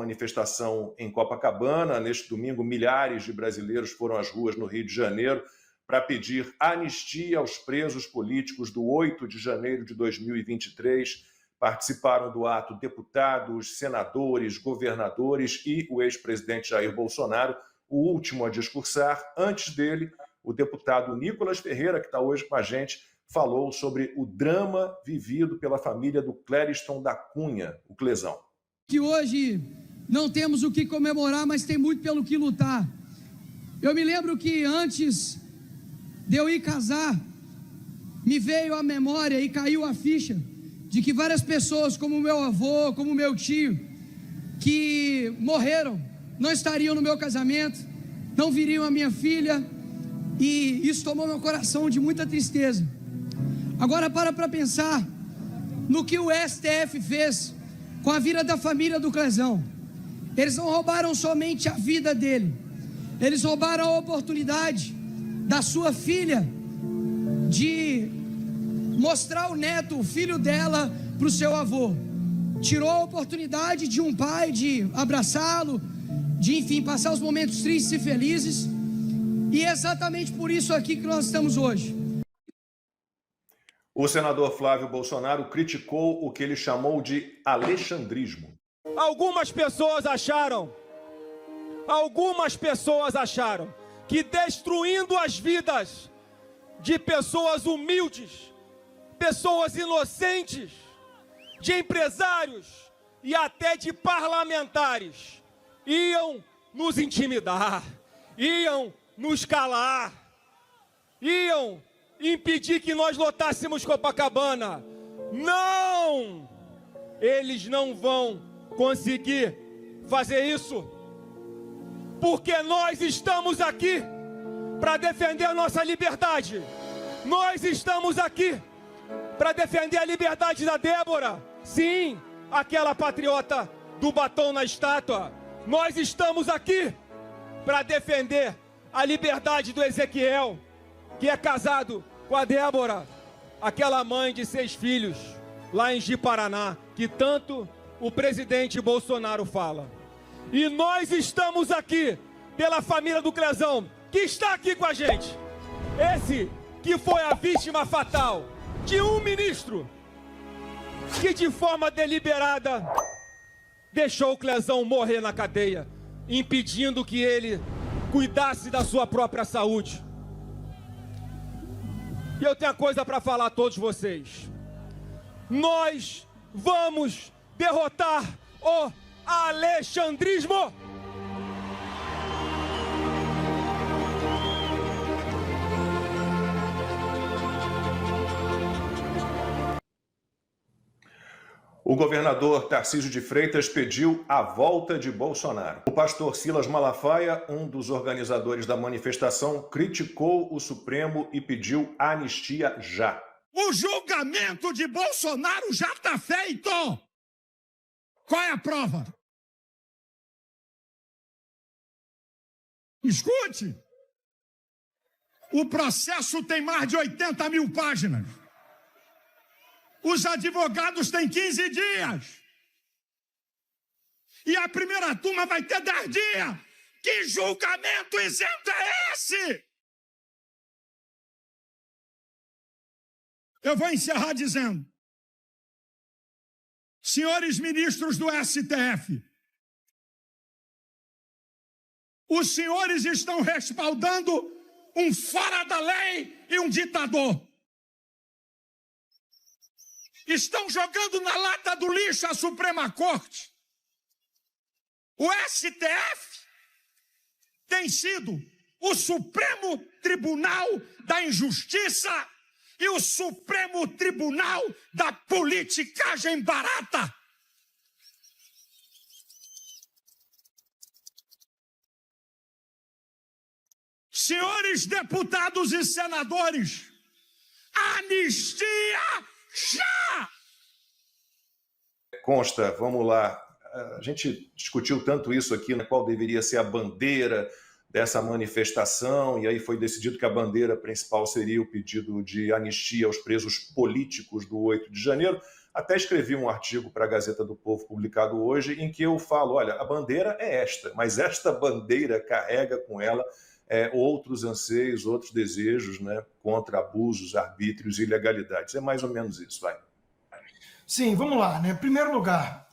manifestação em Copacabana. Neste domingo, milhares de brasileiros foram às ruas no Rio de Janeiro para pedir anistia aos presos políticos do 8 de janeiro de 2023. Participaram do ato deputados, senadores, governadores e o ex-presidente Jair Bolsonaro, o último a discursar. Antes dele, o deputado Nicolas Ferreira, que está hoje com a gente, falou sobre o drama vivido pela família do Clériston da Cunha, o Clesão. Que hoje não temos o que comemorar, mas tem muito pelo que lutar. Eu me lembro que antes de eu ir casar, me veio à memória e caiu a ficha de que várias pessoas, como meu avô, como meu tio, que morreram, não estariam no meu casamento, não viriam a minha filha, e isso tomou meu coração de muita tristeza. Agora para pensar no que o STF fez com a vida da família do Clesão. Eles não roubaram somente a vida dele, eles roubaram a oportunidade da sua filha de mostrar o neto, o filho dela, para o seu avô. Tirou a oportunidade de um pai de abraçá-lo, de enfim, passar os momentos tristes e felizes. E é exatamente por isso aqui que nós estamos hoje. O senador Flávio Bolsonaro criticou o que ele chamou de alexandrismo. Algumas pessoas acharam que destruindo as vidas de pessoas humildes, pessoas inocentes, de empresários e até de parlamentares, iam nos intimidar, iam nos calar, iam impedir que nós lotássemos Copacabana. Não! Eles não vão conseguir fazer isso, porque nós estamos aqui para defender a nossa liberdade. Nós estamos aqui para defender a liberdade da Débora, sim, aquela patriota do batom na estátua. Nós estamos aqui para defender a liberdade do Ezequiel, que é casado com a Débora, aquela mãe de 6 filhos, lá em Ji-Paraná, que tanto o presidente Bolsonaro fala. E nós estamos aqui pela família do Clesão, que está aqui com a gente. Esse que foi a vítima fatal de um ministro que de forma deliberada deixou o Clesão morrer na cadeia, impedindo que ele cuidasse da sua própria saúde. E eu tenho uma coisa para falar a todos vocês. Nós vamos derrotar o alexandrismo. O governador Tarcísio de Freitas pediu a volta de Bolsonaro. O pastor Silas Malafaia, um dos organizadores da manifestação, criticou o Supremo e pediu anistia já. O julgamento de Bolsonaro já está feito! Qual é a prova? Escute! O processo tem mais de 80 mil páginas. Os advogados têm 15 dias. E a primeira turma vai ter 10 dias. Que julgamento isento é esse? Eu vou encerrar dizendo: senhores ministros do STF, os senhores estão respaldando um fora da lei e um ditador. Estão jogando na lata do lixo a Suprema Corte. O STF tem sido o Supremo Tribunal da Injustiça e o Supremo Tribunal da politicagem barata. Senhores deputados e senadores, anistia já! Consta, vamos lá. A gente discutiu tanto isso aqui, né, qual deveria ser a bandeira dessa manifestação, e aí foi decidido que a bandeira principal seria o pedido de anistia aos presos políticos do 8 de janeiro. Até escrevi um artigo para a Gazeta do Povo, publicado hoje, em que eu falo, olha, a bandeira é esta, mas esta bandeira carrega com ela outros anseios, outros desejos, né, contra abusos, arbítrios e ilegalidades. É mais ou menos isso, vai. Sim, vamos lá, né? Em primeiro lugar,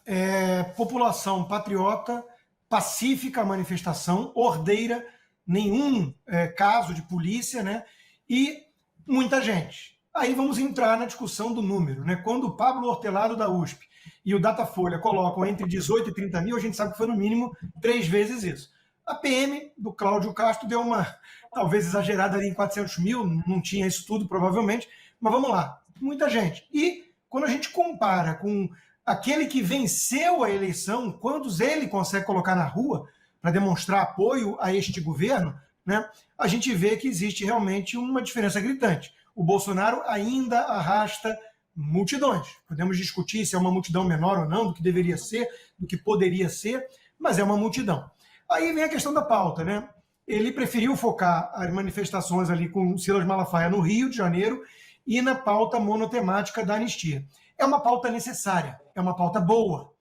população patriota, pacífica a manifestação, ordeira, nenhum caso de polícia, né? E muita gente. Aí vamos entrar na discussão do número, né? Quando o Pablo Hortelado da USP e o Datafolha colocam entre 18 e 30 mil, a gente sabe que foi no mínimo 3 vezes isso. A PM do Cláudio Castro deu uma, talvez exagerada ali em 400 mil, não tinha isso tudo provavelmente, mas vamos lá, muita gente. E quando a gente compara com aquele que venceu a eleição, quantos ele consegue colocar na rua para demonstrar apoio a este governo, né, a gente vê que existe realmente uma diferença gritante. O Bolsonaro ainda arrasta multidões. Podemos discutir se é uma multidão menor ou não, do que deveria ser, do que poderia ser, mas é uma multidão. Aí vem a questão da pauta, né? Ele preferiu focar as manifestações ali com Silas Malafaia no Rio de Janeiro e na pauta monotemática da anistia. É uma pauta necessária, é uma pauta boa.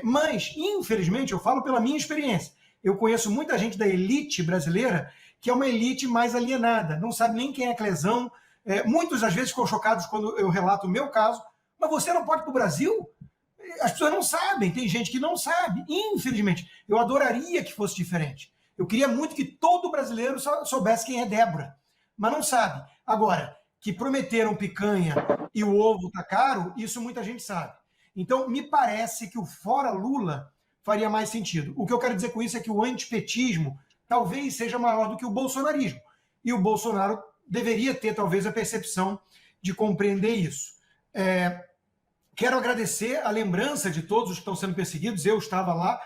Mas, infelizmente, eu falo pela minha experiência, eu conheço muita gente da elite brasileira que é uma elite mais alienada, não sabe nem quem é Clesão. Muitos, às vezes, ficam chocados quando eu relato o meu caso. Mas você não pode ir para o Brasil? As pessoas não sabem, tem gente que não sabe. Infelizmente, eu adoraria que fosse diferente. Eu queria muito que todo brasileiro soubesse quem é Débora, mas não sabe. Agora, que prometeram picanha e o ovo tá caro, isso muita gente sabe. Então, me parece que o fora Lula faria mais sentido. O que eu quero dizer com isso é que o antipetismo talvez seja maior do que o bolsonarismo. E o Bolsonaro deveria ter, talvez, a percepção de compreender isso. Quero agradecer a lembrança de todos os que estão sendo perseguidos. Eu estava lá,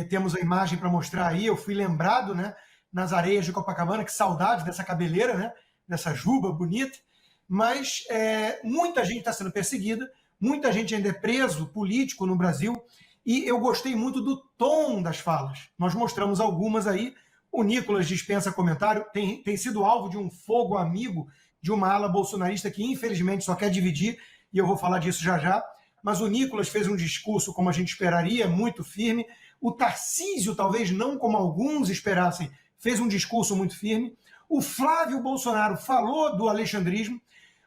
temos a imagem para mostrar aí. Eu fui lembrado, né, nas areias de Copacabana, que saudade dessa cabeleira, né, dessa juba bonita. Mas muita gente está sendo perseguida, muita gente ainda é preso político no Brasil. E eu gostei muito do tom das falas. Nós mostramos algumas aí. O Nicolas dispensa comentário, tem sido alvo de um fogo amigo de uma ala bolsonarista que, infelizmente, só quer dividir, e eu vou falar disso já já. Mas o Nicolas fez um discurso, como a gente esperaria, muito firme. O Tarcísio, talvez não como alguns esperassem, fez um discurso muito firme. O Flávio Bolsonaro falou do alexandrismo.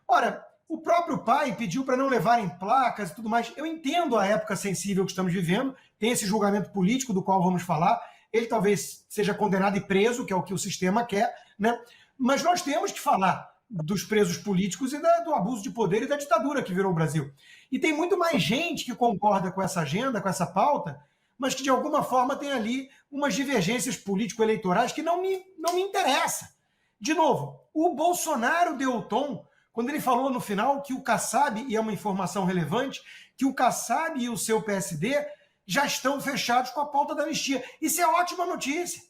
Ora, o próprio pai pediu para não levarem placas e tudo mais. Eu entendo a época sensível que estamos vivendo, tem esse julgamento político do qual vamos falar. Ele talvez seja condenado e preso, que é o que o sistema quer, né? Mas nós temos que falar dos presos políticos e do abuso de poder e da ditadura que virou o Brasil. E tem muito mais gente que concorda com essa agenda, com essa pauta, mas que de alguma forma tem ali umas divergências político-eleitorais que não me interessam. De novo, o Bolsonaro deu o tom quando ele falou no final que o Kassab, e é uma informação relevante, que o Kassab e o seu PSD já estão fechados com a pauta da anistia. Isso é ótima notícia.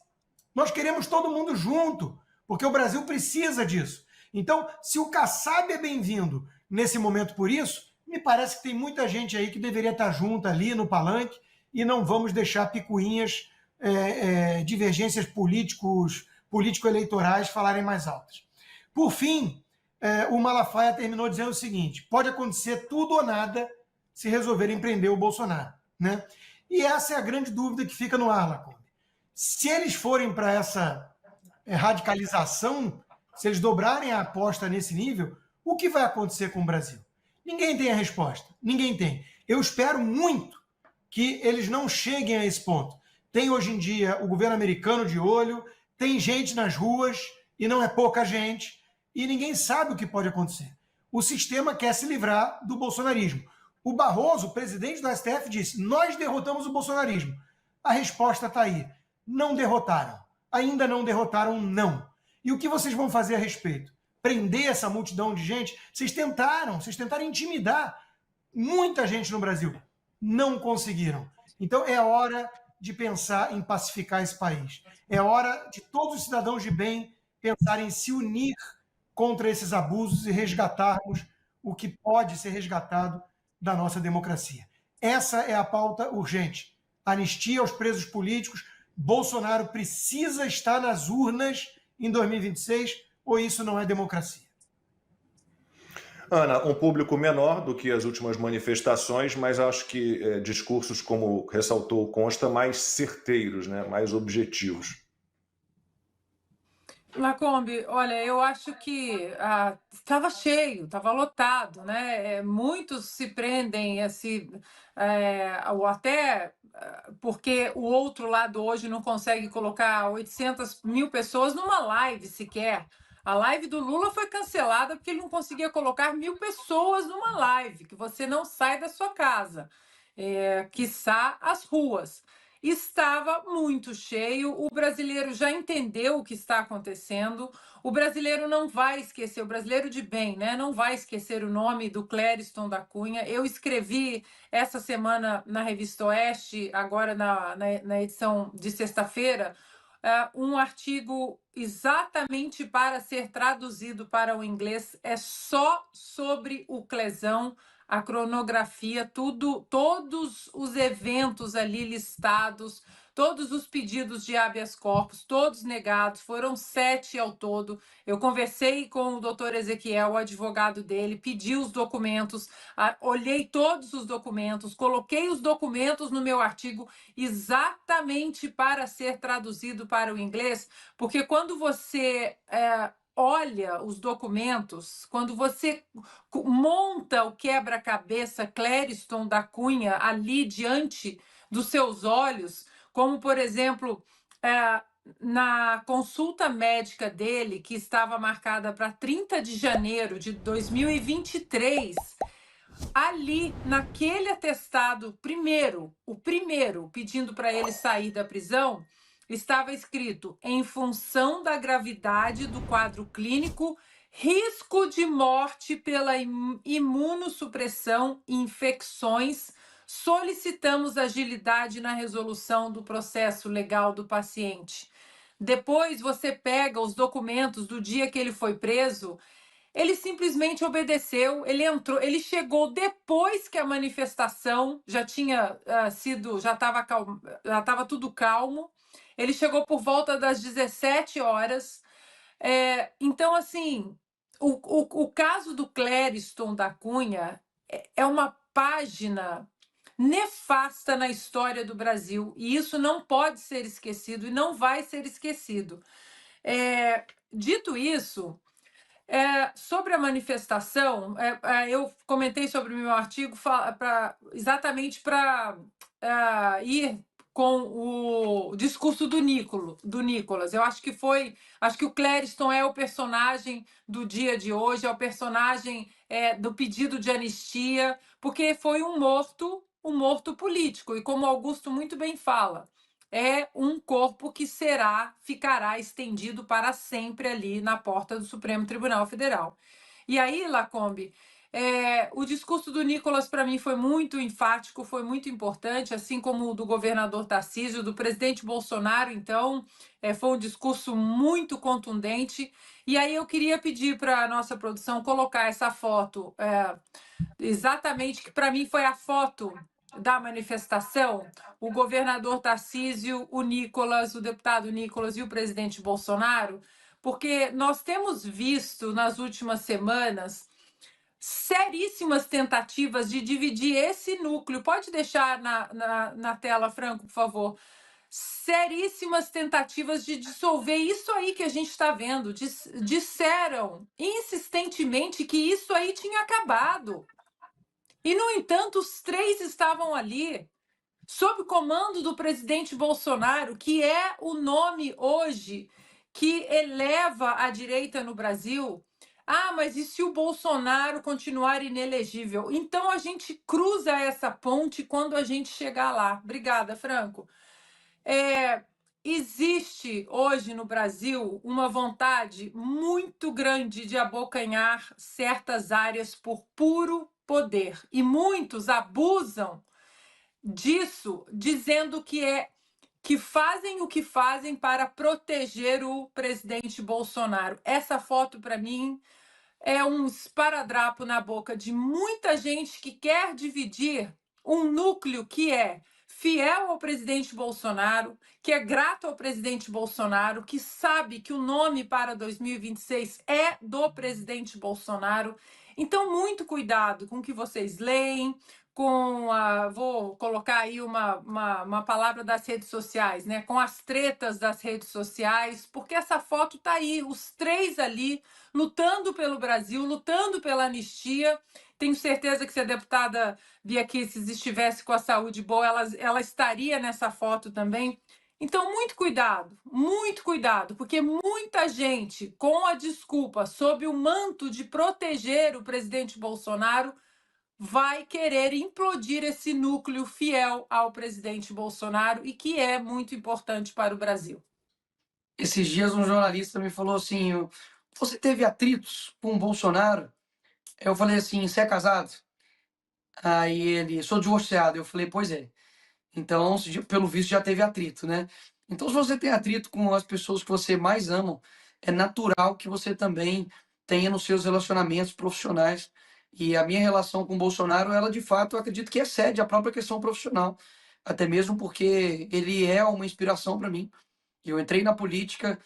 Nós queremos todo mundo junto, porque o Brasil precisa disso. Então, se o Kassab é bem-vindo nesse momento por isso, me parece que tem muita gente aí que deveria estar junto ali no palanque e não vamos deixar picuinhas, divergências político-eleitorais falarem mais altas. Por fim, o Malafaia terminou dizendo o seguinte: pode acontecer tudo ou nada se resolverem prender o Bolsonaro, né? E essa é a grande dúvida que fica no ar, Lacombe. Se eles forem para essa radicalização, se eles dobrarem a aposta nesse nível, o que vai acontecer com o Brasil? Ninguém tem a resposta. Ninguém tem. Eu espero muito que eles não cheguem a esse ponto. Tem hoje em dia o governo americano de olho, tem gente nas ruas, e não é pouca gente, e ninguém sabe o que pode acontecer. O sistema quer se livrar do bolsonarismo. O Barroso, presidente do STF, disse: nós derrotamos o bolsonarismo. A resposta está aí. Não derrotaram. Ainda não derrotaram, não. E o que vocês vão fazer a respeito? Prender essa multidão de gente? Vocês tentaram intimidar muita gente no Brasil. Não conseguiram. Então é hora de pensar em pacificar esse país. É hora de todos os cidadãos de bem pensarem em se unir contra esses abusos e resgatarmos o que pode ser resgatado da nossa democracia. Essa é a pauta urgente. Anistia aos presos políticos. Bolsonaro precisa estar nas urnas em 2026, ou isso não é democracia? Ana, um público menor do que as últimas manifestações, mas acho que discursos, como ressaltou o Consta, mais certeiros, né? Mais objetivos. Lacombe, olha, eu acho que estava cheio, estava lotado, né? Muitos se prendem ou até porque o outro lado hoje não consegue colocar 800 mil pessoas numa live sequer. A live do Lula foi cancelada porque ele não conseguia colocar 1.000 pessoas numa live, que você não sai da sua casa, quiçá as ruas. Estava muito cheio, o brasileiro já entendeu o que está acontecendo, o brasileiro não vai esquecer, o brasileiro de bem, né? Não vai esquecer o nome do Clériston da Cunha. Eu escrevi essa semana na Revista Oeste, agora na edição de sexta-feira, um artigo exatamente para ser traduzido para o inglês, é só sobre o Clesão, a cronografia, todos os eventos ali listados, todos os pedidos de habeas corpus, todos negados, foram 7 ao todo. Eu conversei com o doutor Ezequiel, o advogado dele, pedi os documentos, olhei todos os documentos, coloquei os documentos no meu artigo exatamente para ser traduzido para o inglês, porque quando você olha os documentos, quando você monta o quebra-cabeça Clériston da Cunha ali diante dos seus olhos, como, por exemplo, na consulta médica dele, que estava marcada para 30 de janeiro de 2023, ali, naquele atestado, o primeiro, pedindo para ele sair da prisão, estava escrito: em função da gravidade do quadro clínico, risco de morte pela imunossupressão e infecções, solicitamos agilidade na resolução do processo legal do paciente. Depois você pega os documentos do dia que ele foi preso, ele simplesmente obedeceu, ele entrou, ele chegou depois que a manifestação já tinha já estava tudo calmo. Ele chegou por volta das 17 horas. Então, assim, o caso do Clériston da Cunha é uma página nefasta na história do Brasil, e isso não pode ser esquecido e não vai ser esquecido. Dito isso, sobre a manifestação, eu comentei sobre o meu artigo exatamente para ir com o discurso do Nicolas. Eu acho que o Clériston é o personagem do dia de hoje, é o personagem do pedido de anistia, porque foi um morto político, e como Augusto muito bem fala, é um corpo que ficará estendido para sempre ali na porta do Supremo Tribunal Federal. E aí, Lacombe, o discurso do Nicolas, para mim, foi muito enfático, foi muito importante, assim como o do governador Tarcísio, do presidente Bolsonaro, então, foi um discurso muito contundente. E aí eu queria pedir para a nossa produção colocar essa foto, exatamente, que para mim foi a foto da manifestação, o governador Tarcísio, o Nicolas, o deputado Nicolas e o presidente Bolsonaro, porque nós temos visto nas últimas semanas seríssimas tentativas de dividir esse núcleo. Pode deixar na tela, Franco, por favor. Seríssimas tentativas de dissolver isso aí que a gente está vendo. Disseram insistentemente que isso aí tinha acabado. E, no entanto, os 3 estavam ali, sob o comando do presidente Bolsonaro, que é o nome hoje que eleva a direita no Brasil. Mas e se o Bolsonaro continuar inelegível? Então a gente cruza essa ponte quando a gente chegar lá. Obrigada, Franco. Existe hoje no Brasil uma vontade muito grande de abocanhar certas áreas por puro poder. E muitos abusam disso, dizendo que fazem o que fazem para proteger o presidente Bolsonaro. Essa foto, para mim, é um esparadrapo na boca de muita gente que quer dividir um núcleo que é fiel ao presidente Bolsonaro, que é grato ao presidente Bolsonaro, que sabe que o nome para 2026 é do presidente Bolsonaro, Então, muito cuidado com o que vocês leem, vou colocar aí uma palavra das redes sociais, né? Com as tretas das redes sociais, porque essa foto está aí, os três ali, lutando pelo Brasil, lutando pela anistia. Tenho certeza que se a deputada Bia Kicis estivesse com a saúde boa, ela estaria nessa foto também. Então, muito cuidado, porque muita gente, com a desculpa, sob o manto de proteger o presidente Bolsonaro, vai querer implodir esse núcleo fiel ao presidente Bolsonaro e que é muito importante para o Brasil. Esses dias um jornalista me falou assim: você teve atritos com o Bolsonaro? Eu falei assim: você é casado? Aí ele: sou divorciado. Eu falei: pois é. Então, pelo visto, já teve atrito, né? Então, se você tem atrito com as pessoas que você mais ama, é natural que você também tenha nos seus relacionamentos profissionais. E a minha relação com o Bolsonaro, ela de fato, eu acredito que excede a própria questão profissional, até mesmo porque ele é uma inspiração para mim. Eu entrei na política,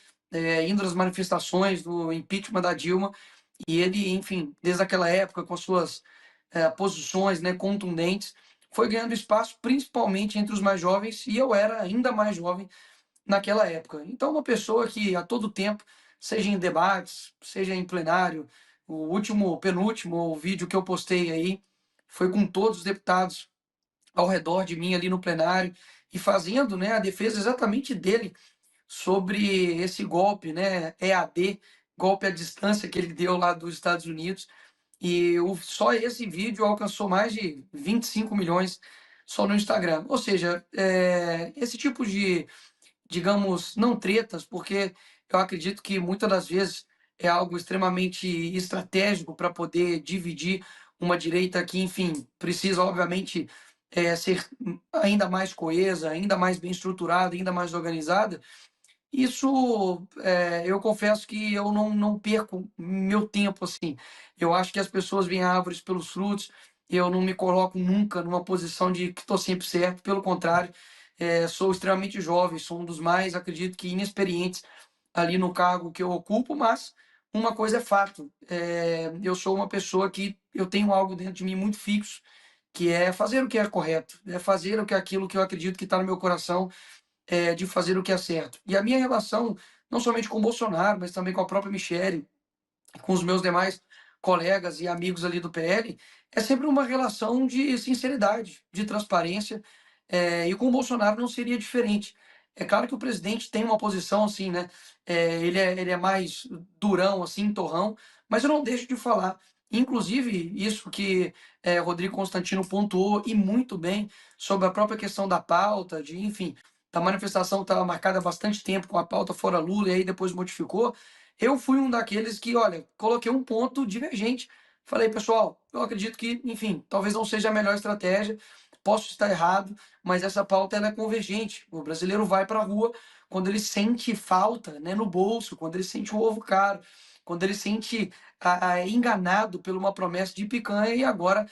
indo às manifestações do impeachment da Dilma, e ele, enfim, desde aquela época, com as suas posições, né, contundentes, foi ganhando espaço principalmente entre os mais jovens, e eu era ainda mais jovem naquela época. Então, uma pessoa que a todo tempo, seja em debates, seja em plenário, o penúltimo vídeo que eu postei aí foi com todos os deputados ao redor de mim ali no plenário e fazendo, né, a defesa exatamente dele sobre esse golpe, né, EAD, golpe à distância que ele deu lá dos Estados Unidos. E só esse vídeo alcançou mais de 25 milhões só no Instagram. Ou seja, esse tipo de, digamos, não tretas, porque eu acredito que muitas das vezes é algo extremamente estratégico para poder dividir uma direita que, enfim, precisa, obviamente, ser ainda mais coesa, ainda mais bem estruturada, ainda mais organizada. Isso, eu confesso que eu não perco meu tempo assim. Eu acho que as pessoas veem árvores pelos frutos. Eu não me coloco nunca numa posição de que estou sempre certo. Pelo contrário, sou extremamente jovem, sou um dos mais, acredito que inexperientes ali no cargo que eu ocupo, mas uma coisa é fato. Eu sou uma pessoa que eu tenho algo dentro de mim muito fixo, que é fazer o que é correto, é fazer o que é aquilo que eu acredito que está no meu coração, de fazer o que é certo. E a minha relação, não somente com o Bolsonaro, mas também com a própria Michelle, com os meus demais colegas e amigos ali do PL, é sempre uma relação de sinceridade, de transparência, e com o Bolsonaro não seria diferente. É claro que o presidente tem uma posição assim, né? Ele é mais durão, assim, torrão, mas eu não deixo de falar. Inclusive, isso que Rodrigo Constantino pontuou, e muito bem, sobre a própria questão da pauta, de, enfim, da manifestação que estava marcada há bastante tempo com a pauta fora Lula, e aí depois modificou. Eu fui um daqueles que, olha, coloquei um ponto divergente. Falei, pessoal, eu acredito que, enfim, talvez não seja a melhor estratégia, posso estar errado, mas essa pauta ela é convergente. O brasileiro vai para a rua quando ele sente falta, né, no bolso, quando ele sente o ovo caro, quando ele sente enganado por uma promessa de picanha e agora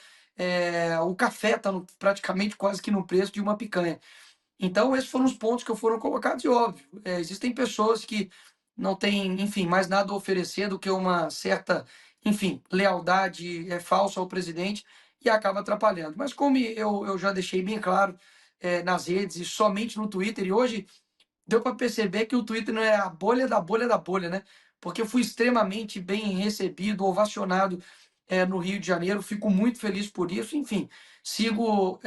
o café está praticamente quase que no preço de uma picanha. Então, esses foram os pontos que foram colocados, e óbvio, existem pessoas que não têm, enfim, mais nada a oferecer do que uma certa, enfim, lealdade falsa ao presidente e acaba atrapalhando. Mas como eu já deixei bem claro nas redes e somente no Twitter, e hoje deu para perceber que o Twitter não é a bolha da bolha da bolha, né? Porque eu fui extremamente bem recebido, ovacionado no Rio de Janeiro, fico muito feliz por isso. Enfim, sigo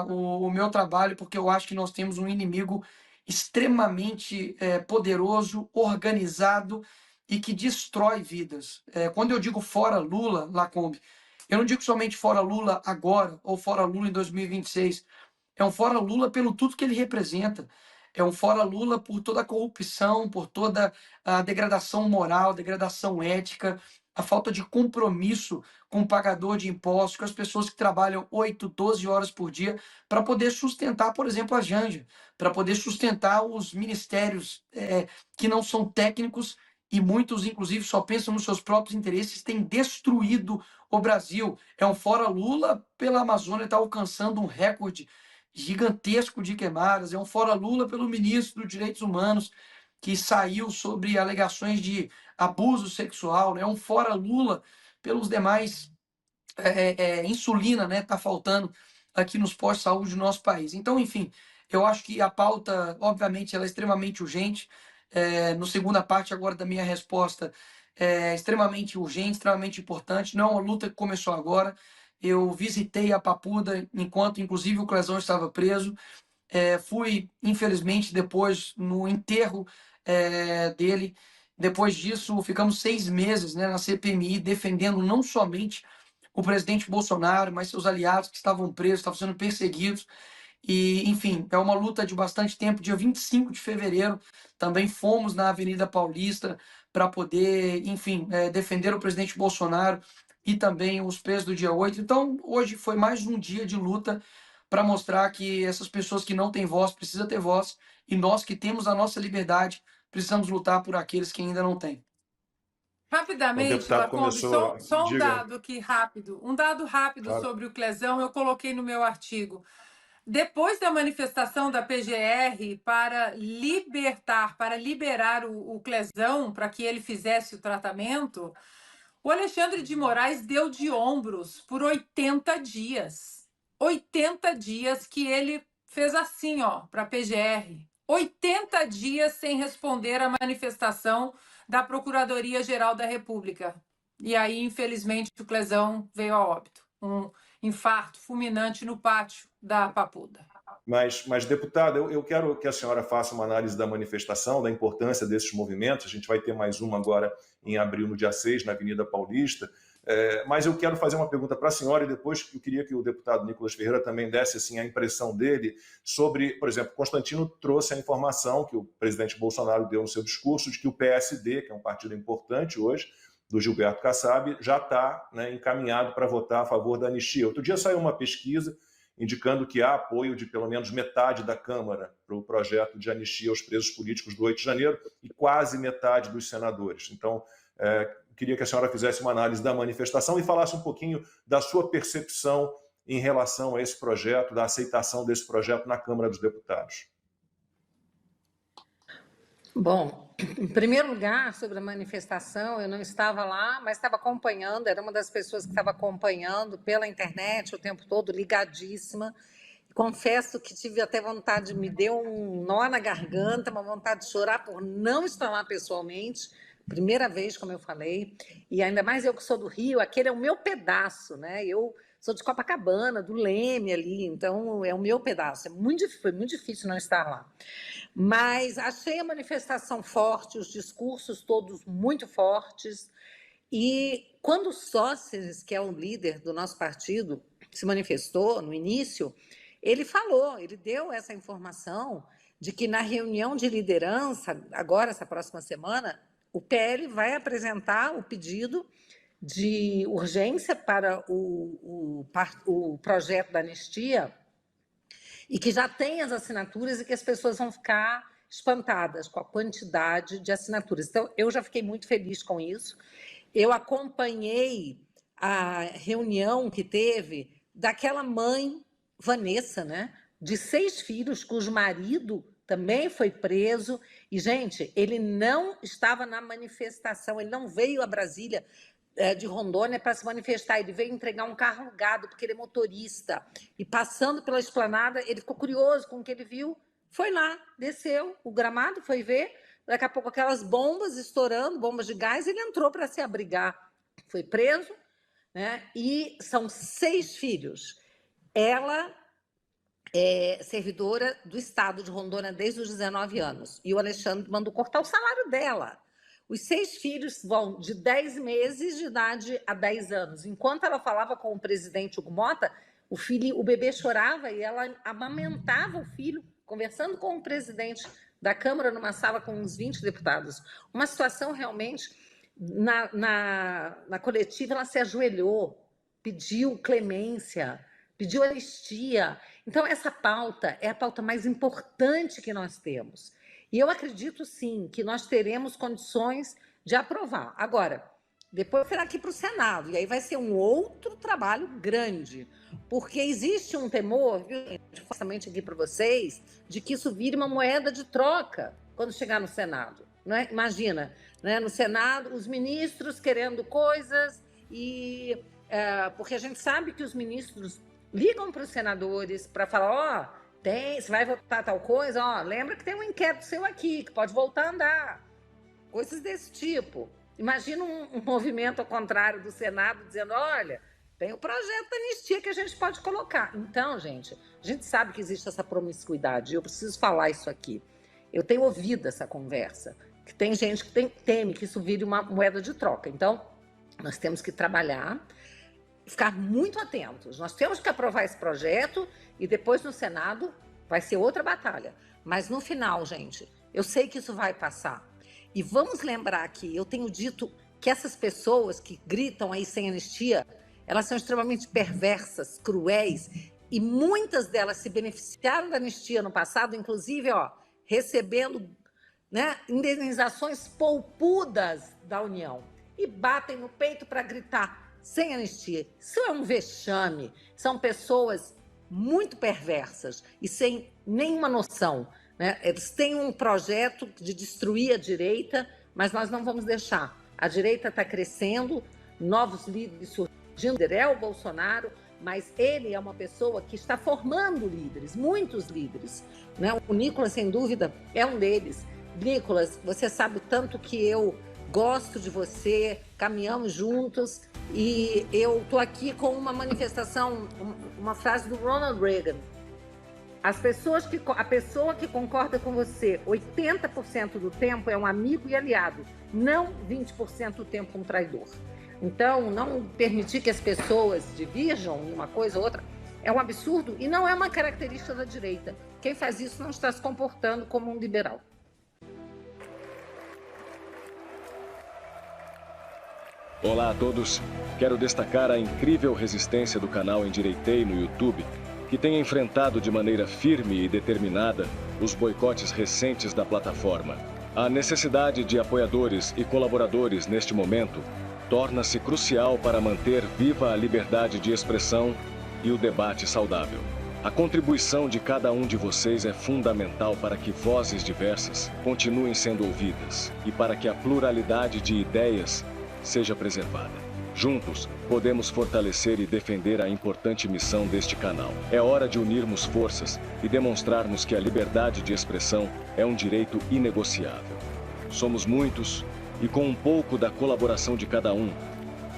o meu trabalho, porque eu acho que nós temos um inimigo extremamente poderoso, organizado e que destrói vidas. Quando eu digo fora Lula, Lacombe, eu não digo somente fora Lula agora ou fora Lula em 2026. É um fora Lula pelo tudo que ele representa. É um fora Lula por toda a corrupção, por toda a degradação moral, degradação ética, a falta de compromisso com o pagador de impostos, com as pessoas que trabalham 8, 12 horas por dia para poder sustentar, por exemplo, a Janja, para poder sustentar os ministérios que não são técnicos e muitos, inclusive, só pensam nos seus próprios interesses, têm destruído o Brasil. É um fora Lula pela Amazônia, está alcançando um recorde gigantesco de queimadas. É um fora Lula pelo ministro dos Direitos Humanos, que saiu sobre alegações de abuso sexual. É um fora Lula pelos demais insulina, né, está faltando aqui nos postos de saúde do nosso país. Então, enfim, eu acho que a pauta, obviamente, ela é extremamente urgente. No segunda parte agora da minha resposta, é extremamente urgente, extremamente importante. Não é uma luta que começou agora. Eu visitei a Papuda enquanto, inclusive, o Clezão estava preso. Fui, infelizmente, depois no enterro dele. Depois disso, ficamos 6 meses, né, na CPMI defendendo não somente o presidente Bolsonaro, mas seus aliados que estavam presos, estavam sendo perseguidos. E, enfim, é uma luta de bastante tempo. Dia 25 de fevereiro, também fomos na Avenida Paulista para poder, enfim, defender o presidente Bolsonaro e também os presos do dia 8. Então, hoje foi mais um dia de luta para mostrar que essas pessoas que não têm voz precisam ter voz, e nós que temos a nossa liberdade precisamos lutar por aqueles que ainda não têm. O Rapidamente, deputado Lacombe, começou. só um Diga. dado aqui rápido. Um dado rápido Claro. sobre o Clezão, eu coloquei no meu artigo. Depois da manifestação da PGR para liberar o Clezão, para que ele fizesse o tratamento, o Alexandre de Moraes deu de ombros por 80 dias. 80 dias que ele fez assim, ó, para a PGR. 80 dias sem responder à manifestação da Procuradoria-Geral da República. E aí, infelizmente, o Clezão veio a óbito. Um infarto fulminante no pátio da Papuda. Mas deputada, eu quero que a senhora faça uma análise da manifestação, da importância desses movimentos. A gente vai ter mais uma agora em abril, no dia 6, na Avenida Paulista. Mas eu quero fazer uma pergunta para a senhora e depois eu queria que o deputado Nicolas Ferreira também desse assim, a impressão dele sobre, por exemplo, Constantino trouxe a informação que o presidente Bolsonaro deu no seu discurso de que o PSD, que é um partido importante hoje, do Gilberto Kassab, já está, né, encaminhado para votar a favor da anistia. Outro dia saiu uma pesquisa indicando que há apoio de pelo menos metade da Câmara para o projeto de anistia aos presos políticos do 8 de janeiro e quase metade dos senadores. Então, queria que a senhora fizesse uma análise da manifestação e falasse um pouquinho da sua percepção em relação a esse projeto, da aceitação desse projeto na Câmara dos Deputados. Bom, em primeiro lugar, sobre a manifestação, eu não estava lá, mas estava acompanhando, era uma das pessoas que estava acompanhando pela internet o tempo todo, ligadíssima. Confesso que tive até vontade, me deu um nó na garganta, uma vontade de chorar por não estar lá pessoalmente, primeira vez, como eu falei, e ainda mais eu que sou do Rio, aquele é o meu pedaço, né? Eu sou de Copacabana, do Leme ali, então é o meu pedaço. Foi muito difícil não estar lá. Mas achei a manifestação forte, os discursos todos muito fortes, e quando o Sócrates, que é o líder do nosso partido, se manifestou no início, ele falou, ele deu essa informação de que na reunião de liderança, agora, essa próxima semana, o PL vai apresentar o pedido de urgência para o projeto da anistia e que já tem as assinaturas e que as pessoas vão ficar espantadas com a quantidade de assinaturas. Então, eu já fiquei muito feliz com isso. Eu acompanhei a reunião que teve daquela mãe, Vanessa, né, de 6 filhos, cujo marido também foi preso. E, gente, ele não estava na manifestação, ele não veio a Brasília de Rondônia para se manifestar, ele veio entregar um carro alugado, porque ele é motorista. E passando pela esplanada, ele ficou curioso com o que ele viu, foi lá, desceu o gramado, foi ver, daqui a pouco aquelas bombas estourando, bombas de gás, ele entrou para se abrigar. Foi preso, né? E são 6 filhos. Ela é servidora do estado de Rondônia desde os 19 anos. E o Alexandre mandou cortar o salário dela. Os 6 filhos vão de 10 meses de idade a 10 anos. Enquanto ela falava com o presidente Hugo Mota, o bebê chorava e ela amamentava o filho, conversando com o presidente da Câmara numa sala com uns 20 deputados. Uma situação realmente, na coletiva, ela se ajoelhou, pediu clemência, pediu anistia. Então, essa pauta é a pauta mais importante que nós temos. E eu acredito, sim, que nós teremos condições de aprovar. Agora, depois será aqui para o Senado, e aí vai ser um outro trabalho grande, porque existe um temor, viu, justamente aqui para vocês, de que isso vire uma moeda de troca quando chegar no Senado. Não é? Imagina, né, no Senado, os ministros querendo coisas e porque a gente sabe que os ministros ligam para os senadores para falar, você vai votar tal coisa, lembra que tem um inquérito seu aqui, que pode voltar a andar. Coisas desse tipo. Imagina um movimento ao contrário do Senado dizendo, olha, tem o projeto da anistia que a gente pode colocar. Então, gente, a gente sabe que existe essa promiscuidade, eu preciso falar isso aqui. Eu tenho ouvido essa conversa, que tem gente que teme que isso vire uma moeda de troca. Então, nós temos que trabalhar, ficar muito atentos. Nós temos que aprovar esse projeto e depois no Senado vai ser outra batalha. Mas no final, gente, eu sei que isso vai passar. E vamos lembrar que eu tenho dito que essas pessoas que gritam aí sem anistia, elas são extremamente perversas, cruéis, e muitas delas se beneficiaram da anistia no passado, inclusive, recebendo, né, indenizações poupudas da União. E batem no peito para gritar sem anistia. Isso é um vexame. São pessoas muito perversas e sem nenhuma noção, né? Eles têm um projeto de destruir a direita, mas nós não vamos deixar. A direita está crescendo, novos líderes surgindo, é o Bolsonaro, mas ele é uma pessoa que está formando líderes, muitos líderes, né? O Nicolas, sem dúvida, é um deles. Nicolas, você sabe o tanto que eu gosto de você, caminhamos juntos, e eu estou aqui com uma manifestação, uma frase do Ronald Reagan. A pessoa que concorda com você 80% do tempo é um amigo e aliado, não 20% do tempo um traidor. Então, não permitir que as pessoas divirjam uma coisa ou outra é um absurdo e não é uma característica da direita. Quem faz isso não está se comportando como um liberal. Olá a todos, quero destacar a incrível resistência do canal Endireitei no YouTube, que tem enfrentado de maneira firme e determinada os boicotes recentes da plataforma. A necessidade de apoiadores e colaboradores neste momento torna-se crucial para manter viva a liberdade de expressão e o debate saudável. A contribuição de cada um de vocês é fundamental para que vozes diversas continuem sendo ouvidas e para que a pluralidade de ideias seja preservada. Juntos, podemos fortalecer e defender a importante missão deste canal. É hora de unirmos forças e demonstrarmos que a liberdade de expressão é um direito inegociável. Somos muitos e com um pouco da colaboração de cada um,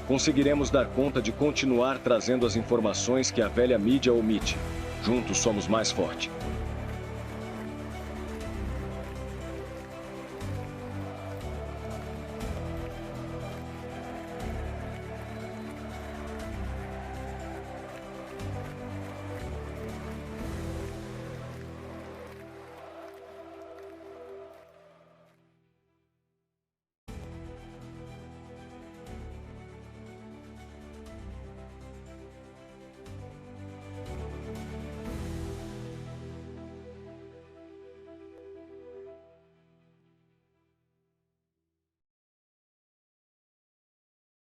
conseguiremos dar conta de continuar trazendo as informações que a velha mídia omite. Juntos somos mais fortes.